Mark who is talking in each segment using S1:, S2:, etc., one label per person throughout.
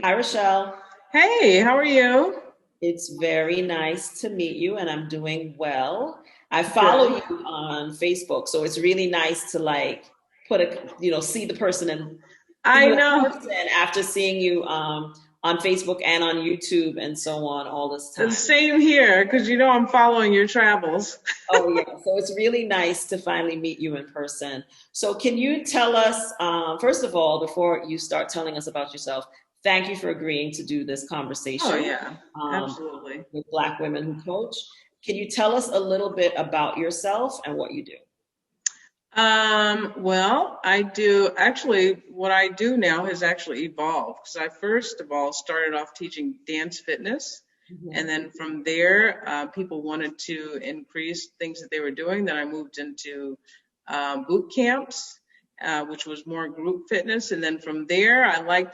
S1: Hi, Rachelle.
S2: Hey, how are you?
S1: It's very nice to meet you, and I'm doing well. I follow
S2: Good.
S1: you on Facebook, so it's really nice to like put see the person and see
S2: I
S1: you in
S2: know.
S1: person after seeing you on Facebook and on YouTube and so on all this
S2: The
S1: time.
S2: same here, because you know I'm following your travels.
S1: Oh, yeah. So it's really nice to finally meet you in person. So, can you tell us, first of all, before you start telling us about yourself, thank you for agreeing to do this
S2: Oh
S1: conversation
S2: yeah, absolutely.
S1: with Black women who coach. Can you tell us a little bit about yourself and what you do?
S2: Well, I do actually what I do now has actually evolved because I first of all started off teaching dance fitness, and
S1: Mhm.
S2: then from there, people wanted to increase things that they were doing. Then I moved into boot camps, which was more group fitness, and then from there, I like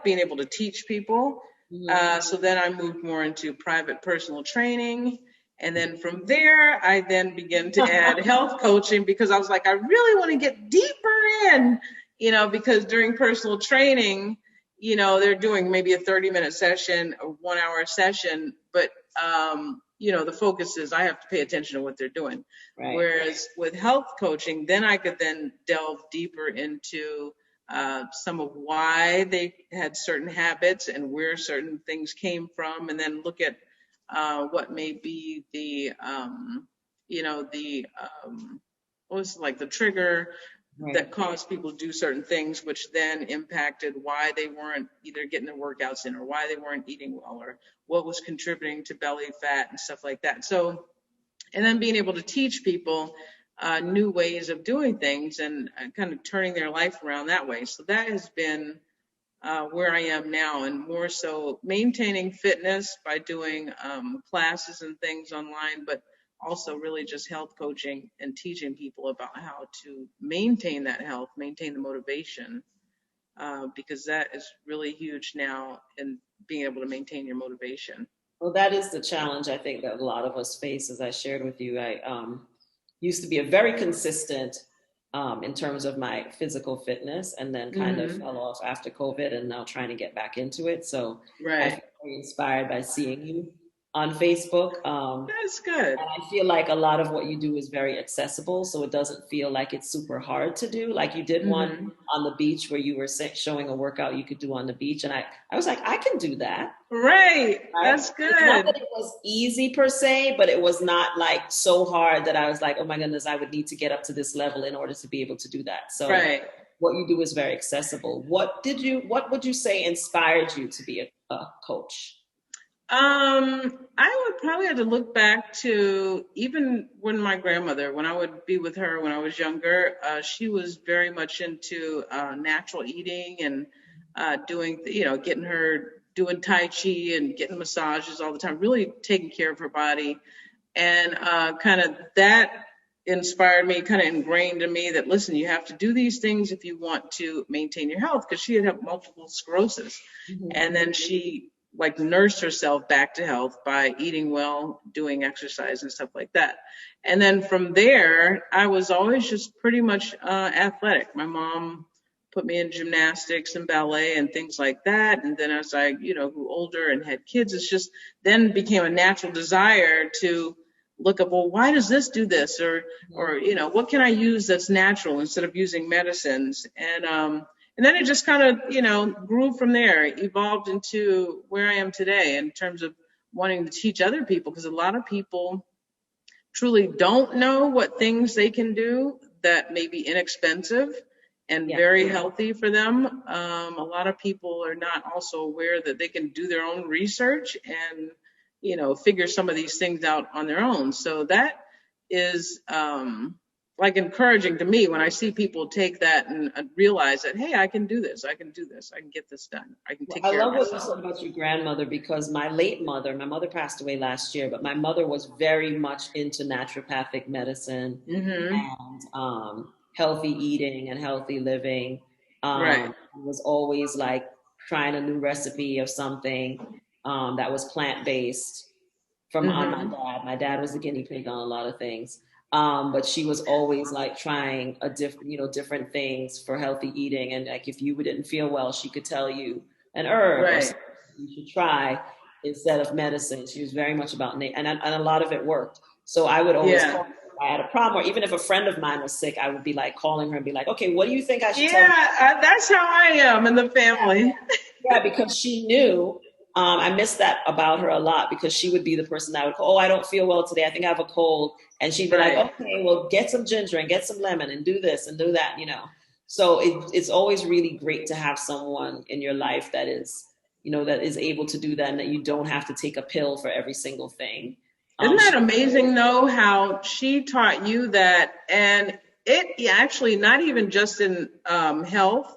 S2: being able to teach people.
S1: Mhm.
S2: So then I moved more into private personal training. And then from there, I then began to add health coaching because I was like, I really want to get deeper in, because during personal training, they're doing maybe a 30-minute session, a 1 hour session, but, the focus is I have to pay attention to what they're doing.
S1: Right.
S2: Whereas with health coaching, then I could then delve deeper into some of why they had certain habits and where certain things came from, and then look at what may be what was like the trigger
S1: Right.
S2: that caused people to do certain things, which then impacted why they weren't either getting their workouts in or why they weren't eating well or what was contributing to belly fat and stuff like that. So, and then being able to teach people new ways of doing things and kind of turning their life around that way. So that has been where I am now, and more so maintaining fitness by doing classes and things online, but also really just health coaching and teaching people about how to maintain that health, maintain the motivation, because that is really huge now in being able to maintain your motivation.
S1: Well, that is the challenge I think that a lot of us face. As I shared with you, I used to be a very consistent in terms of my physical fitness, and then kind of
S2: Hmm.
S1: fell off after COVID, and now trying to get back into it. So I
S2: Right.
S1: feel very inspired by seeing you on Facebook.
S2: That's good.
S1: And I feel like a lot of what you do is very accessible, so it doesn't feel like it's super hard to do. Like you did one
S2: Hmm.
S1: on the beach where you were showing a workout you could do on the beach, and I was like, I can do that.
S2: Right.
S1: Right?
S2: That's
S1: It's not that
S2: good.
S1: it was easy per se, but it was not like so hard that I was like, oh my goodness, I would need to get up to this level in order to be able to do that. So
S2: Right.
S1: what you do is very accessible. What would you say inspired you to be a coach?
S2: I would probably have to look back to even when my grandmother, when I would be with her when I was younger, she was very much into natural eating and doing, getting her doing Tai Chi and getting massages all the time, really taking care of her body. And kind of that inspired me, kind of ingrained in me that, listen, you have to do these things if you want to maintain your health, because she had multiple sclerosis.
S1: Mhm.
S2: And then she like nursed herself back to health by eating well, doing exercise and stuff like that. And then from there, I was always just pretty much athletic. My mom put me in gymnastics and ballet and things like that. And then as I, grew older and had kids, it's just then became a natural desire to look up, well, why does this do this? Or, what can I use that's natural instead of using medicines? And then it just kind of, grew from there, evolved into where I am today in terms of wanting to teach other people, because a lot of people truly don't know what things they can do that may be inexpensive and
S1: Yeah.
S2: very healthy for them. A lot of people are not also aware that they can do their own research and, figure some of these things out on their own. So that is like encouraging to me when I see people take that and realize that, hey, I can do this, I can do this, I can get this done, I can
S1: Well,
S2: take
S1: I
S2: care of
S1: love what you
S2: myself.
S1: said about your grandmother because my mother passed away last year, but my mother was very much into naturopathic medicine
S2: Hmm.
S1: and healthy eating and healthy living.
S2: Right.
S1: Was always like trying a new recipe of something that was plant based from on my
S2: Hmm.
S1: dad. My dad was the guinea pig on a lot of things. But she was always like trying different things for healthy eating. And like, if you didn't feel well, she could tell you an herb or
S2: Right.
S1: something you should try instead of medicine. She was very much about, and a lot of it worked. So I would always
S2: Yeah.
S1: call her if I had a problem, or even if a friend of mine was sick, I would be like calling her and be like, okay, what do you think I should tell?
S2: Yeah, that's how I am in the family.
S1: Yeah, because she knew. I missed that about her a lot because she would be the person that would call, oh, I don't feel well today. I think I have a cold. And she'd be like,
S2: Right.
S1: okay, well, get some ginger and get some lemon and do this and do that, So it's always really great to have someone in your life that is able to do that and that you don't have to take a pill for every single thing.
S2: Isn't
S1: She
S2: that amazing though, how she taught you that? And it actually not even just in health,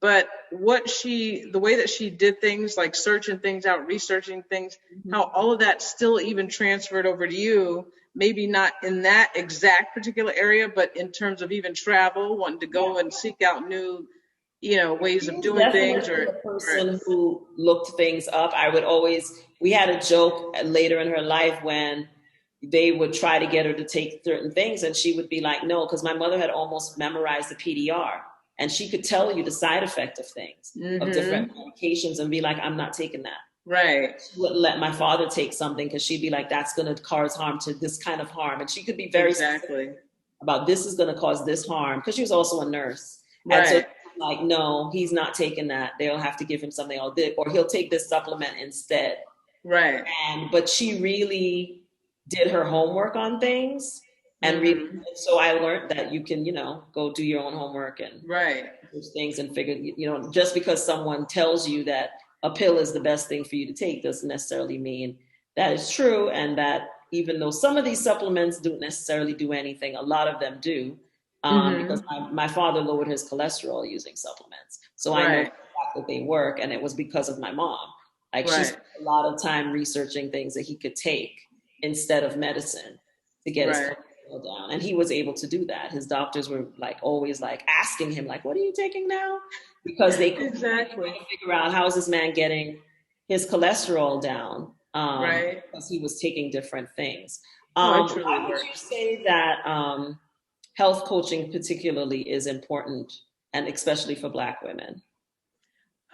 S2: but the way that she did things, like searching things out, researching things, how all of that still even transferred over to you, maybe not in that exact particular area, but in terms of even travel, wanting to go and seek out new, ways
S1: She
S2: of
S1: was
S2: doing things
S1: definitely
S2: or,
S1: a person who looked things up. We had a joke later in her life when they would try to get her to take certain things, and she would be like, no, because my mother had almost memorized the PDR, and she could tell you the side effect of things, of different medications, and be like, I'm not taking that.
S2: right.
S1: She wouldn't let my father take something because she'd be like, that's going to cause harm to this kind of harm. And she could be very specific
S2: Exactly.
S1: about this is going to cause this harm because she was also a nurse. And so
S2: Right.
S1: like, no, he's not taking that. They'll have to give him something else, or he'll take this supplement instead.
S2: Right.
S1: But she really did her homework on things and really,
S2: Hmm.
S1: so I learned that you can, go do your own homework and
S2: Right.
S1: those things and figure, just because someone tells you that a pill is the best thing for you to take doesn't necessarily mean that is true. And that even though some of these supplements don't necessarily do anything, a lot of them do. Because
S2: Hmm.
S1: my father lowered his cholesterol using supplements. So I know for
S2: Right.
S1: the fact that they work, and it was because of my mom. Like she
S2: Right.
S1: spent a lot of time researching things that he could take instead of medicine to get his
S2: Right.
S1: cholesterol down. And he was able to do that. His doctors were like always like asking him, like, what are you taking now? Because they couldn't
S2: Exactly.
S1: figure out how is this man getting his cholesterol down
S2: Right.
S1: because he was taking different things.
S2: Oh, it truly
S1: Why would you
S2: works.
S1: say that health coaching particularly is important, and especially for Black women?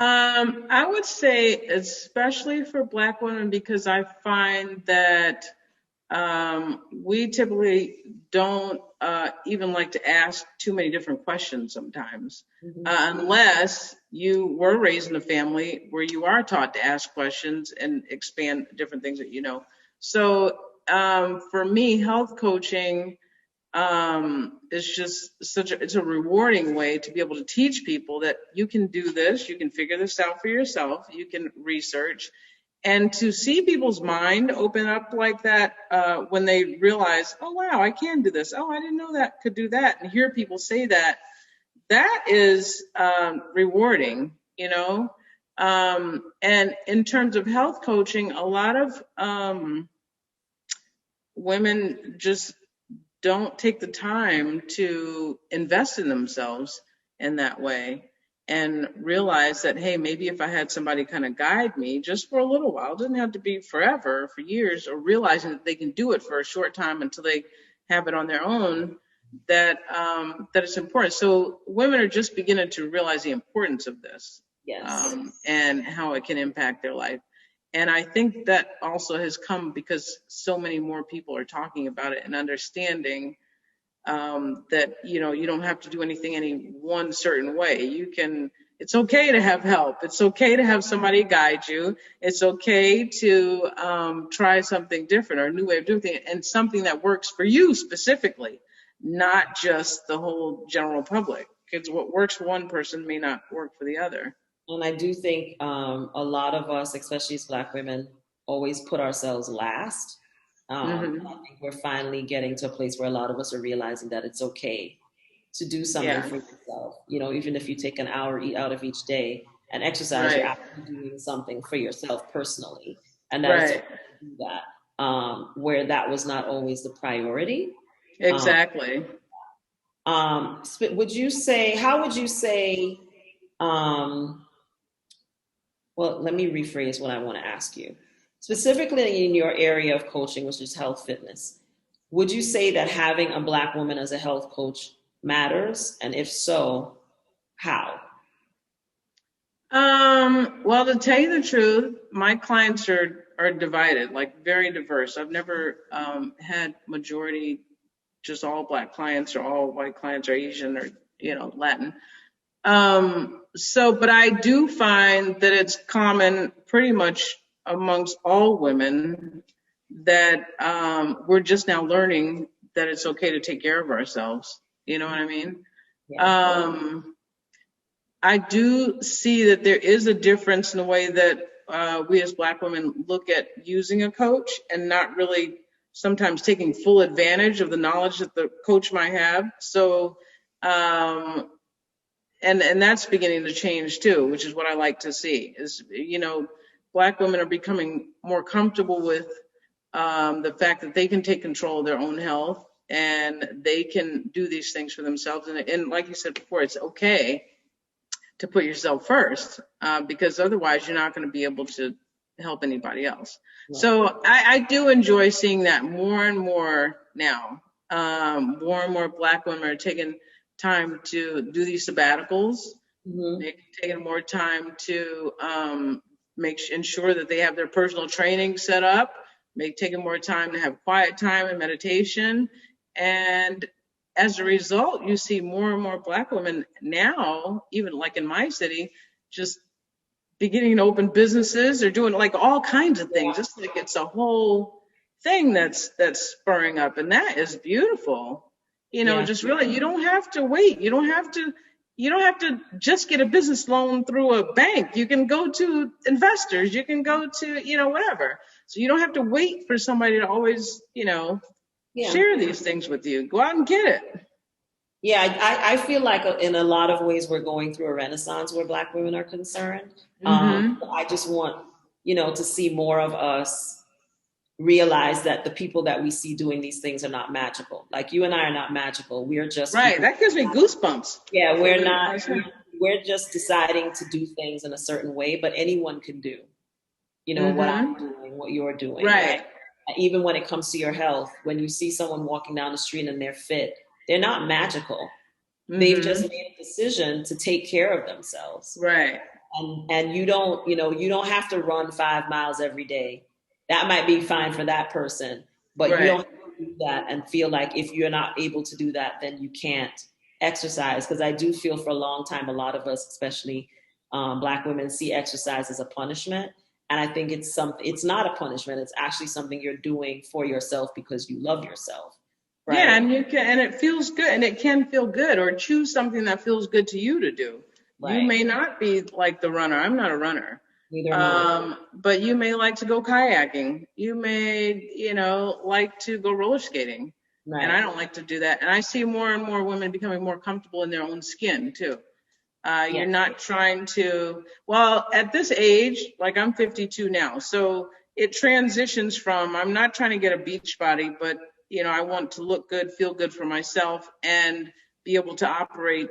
S2: I would say especially for Black women because I find that we typically don't even like to ask too many different questions sometimes,
S1: Mm-hmm.
S2: unless you were raised in a family where you are taught to ask questions and expand different things that you know. So for me, health coaching it's just it's a rewarding way to be able to teach people that you can do this, you can figure this out for yourself, you can research, and to see people's mind open up like that when they realize, oh wow, I can do this. Oh, I didn't know that could do that, and hear people say that, that is rewarding, And in terms of health coaching, a lot of women just don't take the time to invest in themselves in that way and realize that, hey, maybe if I had somebody kind of guide me just for a little while, it doesn't have to be forever, for years, or realizing that they can do it for a short time until they have it on their own, that it's important. So women are just beginning to realize the importance of this,
S1: Yes.
S2: and how it can impact their life. And I think that also has come because so many more people are talking about it and understanding that you don't have to do anything any one certain way. It's okay to have help. It's okay to have somebody guide you. It's okay to try something different or a new way of doing things, and something that works for you specifically, not just the whole general public. Because what works for one person may not work for the other.
S1: And I do think a lot of us, especially as Black women, always put ourselves last. I
S2: Hmm.
S1: think we're finally getting to a place where a lot of us are realizing that it's okay to do something
S2: Yeah.
S1: for yourself. Even if you take an hour out of each day and exercise, you're
S2: Right.
S1: actually doing something for yourself personally, and that it's okay
S2: Right.
S1: to do that. Where that was not always the priority. Um,
S2: Exactly.
S1: would you say? How would you say? Um, Well, let me rephrase what I want to ask you. Specifically in your area of coaching, which is health fitness, Would you say that having a Black woman as a health coach matters? And if so, how?
S2: Well, to tell you the truth, my clients are divided, like very diverse. I've never had majority just all Black clients or all white clients or Asian or Latin. But I do find that it's common pretty much amongst all women that we're just now learning that it's okay to take care of ourselves. You know what I mean?
S1: Yeah.
S2: Um, I do see that there is a difference in the way that we as Black women look at using a coach and not really sometimes taking full advantage of the knowledge that the coach might have. So, um, and that's beginning to change too, which is what I like to see. Is Black women are becoming more comfortable with the fact that they can take control of their own health and they can do these things for themselves. And like you said before, it's okay to put yourself first, because otherwise you're not going to be able to help anybody else.
S1: Right.
S2: So I do enjoy seeing that more and more now. More and more Black women are taking time to do these sabbaticals, taking more time to ensure that they have their personal training set up, taking more time to have quiet time and meditation. And as a result, you see more and more Black women now, even like in my city, just beginning to open businesses or doing like all kinds of things. Just like it's a whole thing that's spurring up, and that is beautiful. Just really, you don't have to wait. You don't have to just get a business loan through a bank. You can go to investors. You can go to whatever. So you don't have to wait for somebody to always share these things with you. Go out and get it.
S1: Yeah, I feel like in a lot of ways we're going through a renaissance where Black women are concerned. I just want, to see more of us realize that the people that we see doing these things are not magical. Like you and I are not magical. We are just
S2: right.
S1: people.
S2: That gives me goosebumps.
S1: Yeah, we're not. We're just deciding to do things in a certain way, but anyone can do, what I'm doing, what you're doing.
S2: Right.
S1: Even when it comes to your health, when you see someone walking down the street and they're fit, they're not magical. They've just made a decision to take care of themselves.
S2: Right.
S1: And you don't have to run 5 miles every day. That might be fine for that person, but you don't have to do that and feel like if you're not able to do that, then you can't exercise. Because I do feel for a long time, a lot of us, especially Black women, see exercise as a punishment. And I think it's not a punishment. It's actually something you're doing for yourself because you love yourself. Right?
S2: Yeah, and it feels good, and it can feel good, or choose something that feels good to you to do. Right. You may not be like the runner. I'm not a runner.
S1: Neither am I.
S2: But you may like to go kayaking. You may, like to go roller skating. Right. And I don't like to do that. And I see more and more women becoming more comfortable in their own skin too. You're not trying to, at this age, like I'm 52 now, so it transitions from, I'm not trying to get a beach body, but I want to look good, feel good for myself, and be able to operate,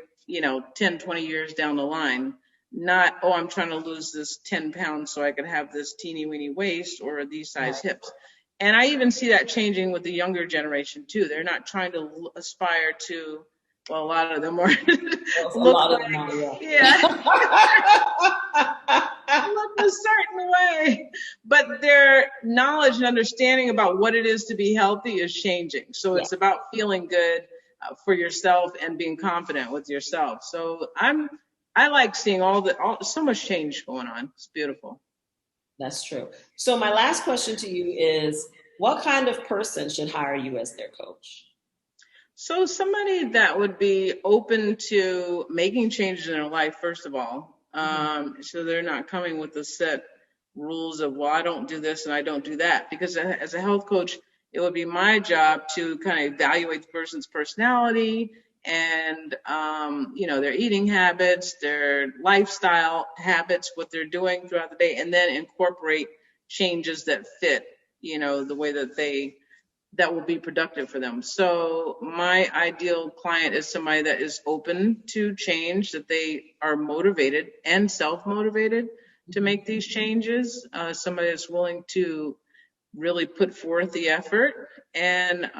S2: 10, 20 years down the line. Not, I'm trying to lose this 10 pounds so I could have this teeny weeny waist or these size hips. And I even see that changing with the younger generation too. They're not trying to aspire to, a lot of them are look a certain way, but their knowledge and understanding about what it is to be healthy is changing. So it's about feeling good for yourself and being confident with yourself. So I like seeing so much change going on. It's beautiful.
S1: That's true. So my last question to you is, what kind of person should hire you as their coach?
S2: So somebody that would be open to making changes in their life, first of all. So they're not coming with the set rules of, I don't do this and I don't do that. Because as a health coach, it would be my job to kind of evaluate the person's personality and, their eating habits, their lifestyle habits, what they're doing throughout the day, and then incorporate changes that fit, the way that will be productive for them. So my ideal client is somebody that is open to change, that they are motivated and self-motivated to make these changes. Somebody that's willing to really put forth the effort and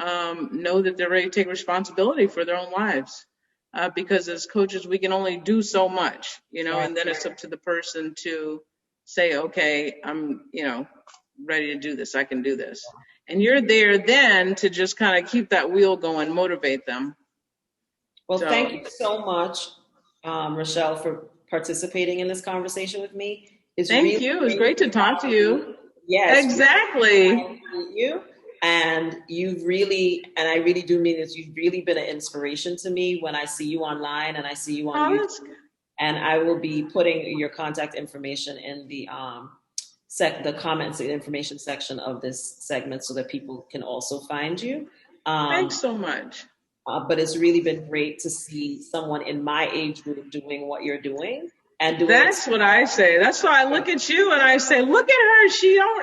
S2: know that they're ready to take responsibility for their own lives. Because as coaches, we can only do so much, and then it's up to the person to say, okay, I'm, ready to do this. I can do this. And you're there then to just kind of keep that wheel going, motivate them.
S1: Well, thank
S2: So
S1: you so much, Rachelle, for participating in this conversation with me. It's
S2: thank
S1: really
S2: you. It was
S1: great
S2: great to talk to you.
S1: yes,
S2: Exactly.
S1: meet you. And you've really, and I really do mean this, you've really been an inspiration to me when I see you online and I see you on
S2: Oh,
S1: YouTube.
S2: that's
S1: And I will be putting your contact information in the comments and information section of this segment so that people can also find you.
S2: Thanks
S1: Um,
S2: so much.
S1: but it's really been great to see someone in my age group doing what you're doing and doing it.
S2: That's what I say. That's why I look at you and I say, look at her.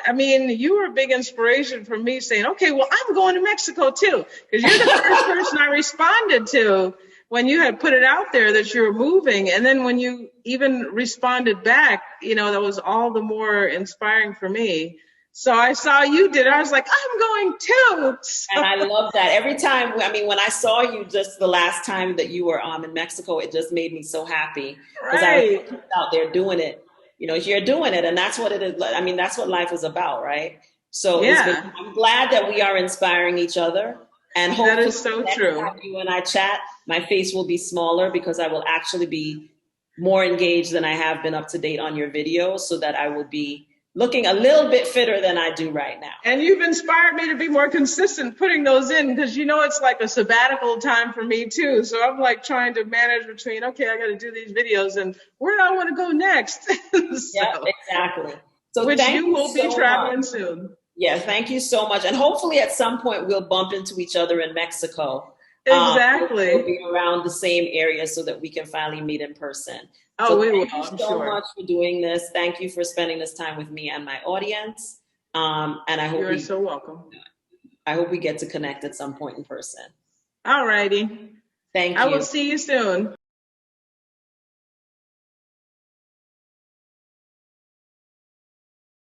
S2: I mean, you were a big inspiration for me saying, okay, well, I'm going to Mexico too. Because you're the first person I responded to when you had put it out there that you were moving. And then when you even responded back, that was all the more inspiring for me. So I saw you did it. I was like, I'm going too.
S1: And
S2: So,
S1: I love that. Every time, I mean, when I saw you just the last time that you were in Mexico, it just made me so happy because I was
S2: right.
S1: out there doing it. You're doing it, and that's what it is. I mean, that's what life is about, right? So
S2: Yeah,
S1: I'm glad that we are inspiring each other. And
S2: that
S1: hopefully,
S2: is so
S1: next
S2: true.
S1: time you and I chat, my face will be smaller because I will actually be more engaged than I have been up to date on your videos so that I will be looking a little bit fitter than I do right now.
S2: And you've inspired me to be more consistent putting those in because it's like a sabbatical time for me too. So I'm like trying to manage between, okay, I got to do these videos and where do I want to go next?
S1: Yeah,
S2: So,
S1: exactly. So
S2: which
S1: thank
S2: you
S1: you
S2: will be
S1: so much.
S2: traveling soon.
S1: Yeah, thank you so much. And hopefully at some point we'll bump into each other in Mexico. We'll
S2: Exactly.
S1: be around the same area so that we can finally meet in person.
S2: Oh,
S1: So
S2: we will,
S1: thank you
S2: I'm
S1: so
S2: sure.
S1: much for doing this. Thank you for spending this time with me and my audience. And
S2: You're so welcome.
S1: I hope we get to connect at some point in person.
S2: All righty.
S1: Thank
S2: I will
S1: you.
S2: see you soon.